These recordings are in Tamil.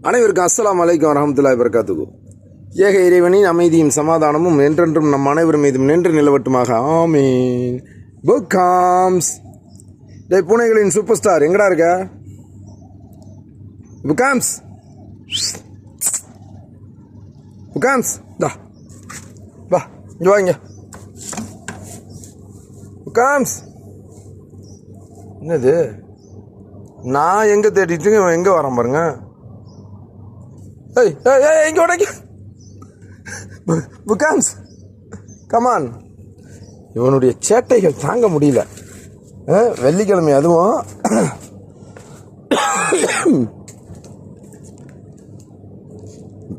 அனைவருக்கும் அஸ்ஸலாமு அலைக்கும் வரஹ்மத்துல்லாஹி வபரகாத்துஹு. ஏக இறைவனின் அமைதியும் சமாதானமும் என்றென்றும் நம் அனைவர் மீதும் நின்று நிலவட்டுமாக. ஆமீன். புகாம்ஸ் டே பூனைகளின் சூப்பர் ஸ்டார் எங்கடா இருக்க? புகாம்ஸ் புகாம்ஸ் டா வா இங்கே வாங்க. புகாம்ஸ் என்னது? நான் எங்கே தேடிட்டு எங்கே வரேன் பாருங்க. ஏய் ஏய் ஏய் இங்கே உடைக்க புகாம்ஸ் கமான். இவனுடைய சேட்டைகள் தாங்க முடியல. வெள்ளிக்கிழமை அதுவும்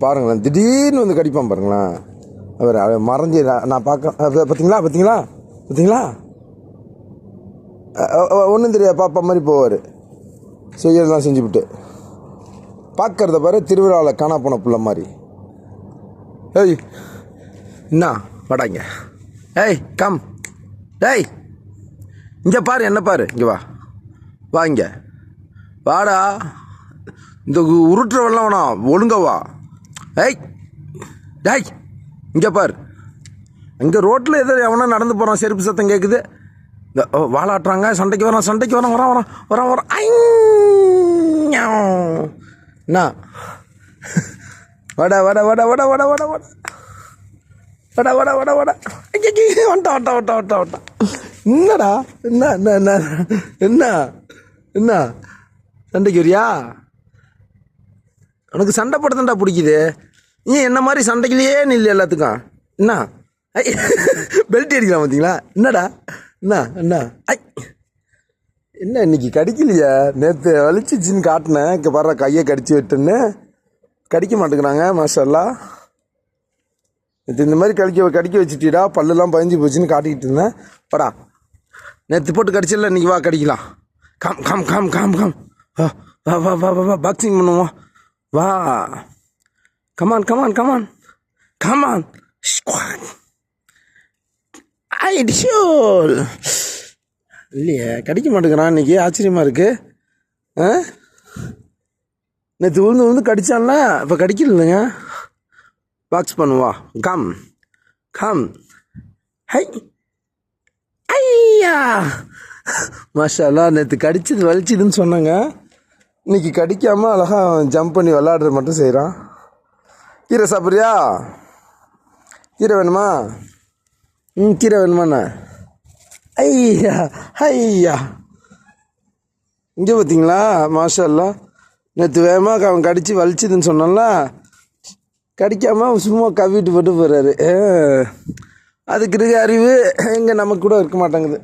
பாருங்களேன், திடீர்னு வந்து கடிப்பான் பாருங்களேன். அவர் மறைஞ்சி நான் பார்க்க பார்த்தீங்களா பார்த்தீங்களா பார்த்தீங்களா? ஒன்றும் தெரியாது பாப்பா மாதிரி போவார். செய்யறதெல்லாம் செஞ்சுவிட்டு பார்க்கறத பாரு, திருவிழாவில் காணா போன பிள்ளை மாதிரி. ஏய் என்ன வாடாங்க. ஏய் கம். டேய் இங்கே பாரு, என்ன பாரு, இங்கே வா வா இங்கே வாடா. இந்த உருட்டுறவெல்லாம் வேணாம், ஒழுங்க வா. ஏய் டேய் இங்கே பாரு. இங்கே ரோட்டில் எதோ எவனா நடந்து போகிறான், செருப்பு சத்தம் கேட்குது. இந்த வாழாட்டுறாங்க, சண்டைக்கு வரான் சண்டைக்கு வரான் வரான் வரான் வரான் வரான். என்ன வட வட வட வட வட வட வட வட வட வட வட வண்டா வட்டா வட்டா வட்டா வட்டா. என்னடா என்ன என்ன என்ன என்ன என்ன சண்டைக்கு வரியா? உனக்கு சண்டை போடுறதுண்டா பிடிக்குது. நீ என்ன மாதிரி சண்டைக்குள்ளேயே நில்லு எல்லாத்துக்கும். என்ன பெல்ட் அடிக்கலாம் பார்த்தீங்களா? என்னடா என்ன என்ன ஐ என்ன இன்னைக்கு கடிக்கலையா? நேற்று வலிச்சிச்சின்னு காட்டினேன், இங்கே பாரு கையை கடிச்சு விட்டுன்னு. கடிக்க மாட்டேங்கிறாங்க மாஷல்லா. நேற்று இந்த மாதிரி கடிக்க வச்சுட்டிடா, பல்லுலாம் பதிஞ்சு போச்சுன்னு காட்டிக்கிட்டு இருந்தேன். படா நேற்று போட்டு கடிச்சிடல, இன்னைக்கு வா கடிக்கலாம். Come come come come come வா வா வா வா வா பாக்ஸிங் பண்ணுவோம் வா. கமான் கமான் கமான் கமான் ஐடிஷோல். இல்லையே கடிக்க மாட்டேங்கிறான் இன்னைக்கு, ஆச்சரியமாக இருக்குது. நேற்று உழுந்து கடிச்சான்ல, இப்போ கடிக்கல இல்லைங்க. பாக்ஸ் பண்ணுவா. கம் கம் ஹை ஐயா மாஷால்லா. நேற்று கடிச்சது வலிச்சுதுன்னு சொன்னாங்க, இன்னைக்கு கடிக்காமல் அழகாக ஜம்ப் பண்ணி விளாடுறது மட்டும் செய்கிறான். கீரை சாப்பிட்றியா? கீரை வேணுமா? கீரை வேணுமாண்ணா? ஐயா ஐயா இங்கே பார்த்தீங்களா மாஷல்லா. நேற்று வேகமாக அவன் கடித்து வலிச்சுதுன்னு சொன்னான்ல, கடிக்காமல் சும்மா கவிட்டு போட்டு போகிறாரு. அதுக்கு இருக்க அறிவு எங்கே நமக்கு கூட இருக்க மாட்டேங்குது.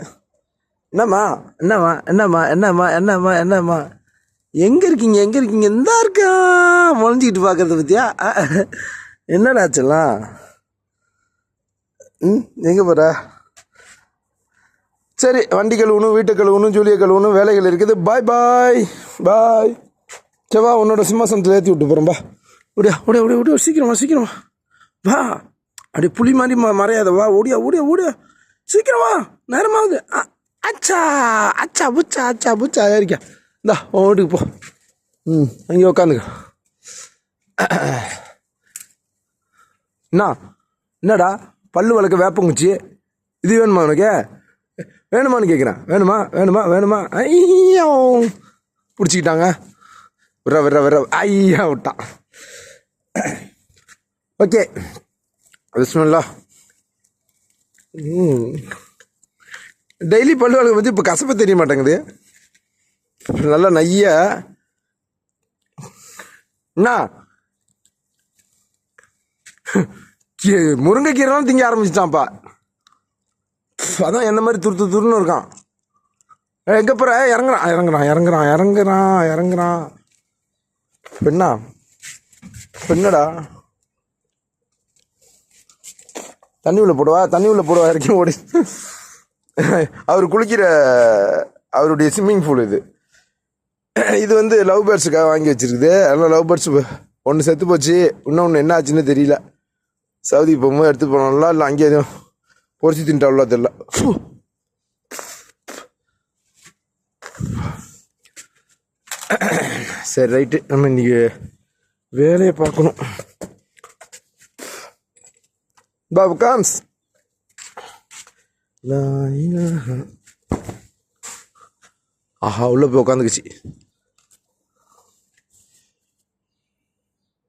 என்னம்மா என்னம்மா என்னம்மா என்னம்மா என்னம்மா என்னம்மா எங்கே இருக்கீங்க எங்கே இருக்கீங்க? இந்தா இருக்கா முளைஞ்சிக்கிட்டு பார்க்கறத பற்றியா? என்னடாச்செல்லாம் எங்கே போகிற? சரி, வண்டி கழுவணும், வீட்டை கழுவணும், ஜூலியை கழுவணும், வேலைகள் இருக்குது. பாய் பாய் பாய். செவ்வா உன்னோட சிம்மாசனத்தில் ஏற்றி விட்டு போகிறோம்பா. ஓடியா ஓடியா ஓடியா ஓடியா சீக்கிரமா சீக்கிரமா வா. அப்படியே புளி மாதிரி மறையாத வா. ஓடியா ஓடியா ஓடியா சீக்கிரமா, நேரமாகுது. அச்சா அச்சா புச்சா அச்சா புச்சா ஏறிக்கா. இந்தா ஓட்டுக்கு போ. அங்கே உட்காந்துக்க. என்னடா பல்லு வளர்க்க வேப்பங்குச்சி இது வேணுமா உனக்கு? வேணுமான்னு கேட்குறேன். வேணுமா வேணுமா வேணுமா? ஐயோ பிடிச்சிக்கிட்டாங்க. விர விர விர ஐயா விட்டான். ஓகே பிஸ்மில்லா. டெய்லி பல்லு வளர்க்க பற்றி இப்போ கசப்பை தெரிய மாட்டேங்குது. நல்லா நைய என்ன முருங்கைக்கீரைலாம் திங்க ஆரம்பிச்சிட்டான்ப்பா. அதான் என்ன மாதிரி துருன்னு இருக்கான். எங்கே போகிற? இறங்குறான் இறங்குறான் இறங்குறான் இறங்குறான் இறங்குறான். பெண்ணா பெண்ணடா தண்ணி உள்ள போடுவா, தண்ணி உள்ள போடுவா. இறக்கி ஓடி அவர் குளிக்கிற அவருடைய ஸ்விம்மிங் பூல் இது. இது வந்து லவ் பேர்ட்ஸுக்காக வாங்கி வச்சிருக்குது. அதனால் லவ் பேர்ட்ஸ் ஒன்று செத்து போச்சு, இன்னொன்று என்ன ஆச்சுன்னு தெரியல. சவுதி போகும்போது எடுத்து போனோம்ல, இல்லை அங்கே எதுவும் பொறிச்சு தின்ட்டாவ்ல தெரியல. சரி ரைட்டு, நம்ம இன்றைக்கி வேலையை பார்க்கணும். பாபு காம்ஸ். ஆஹா, உள்ள போய் உட்காந்துக்குச்சு.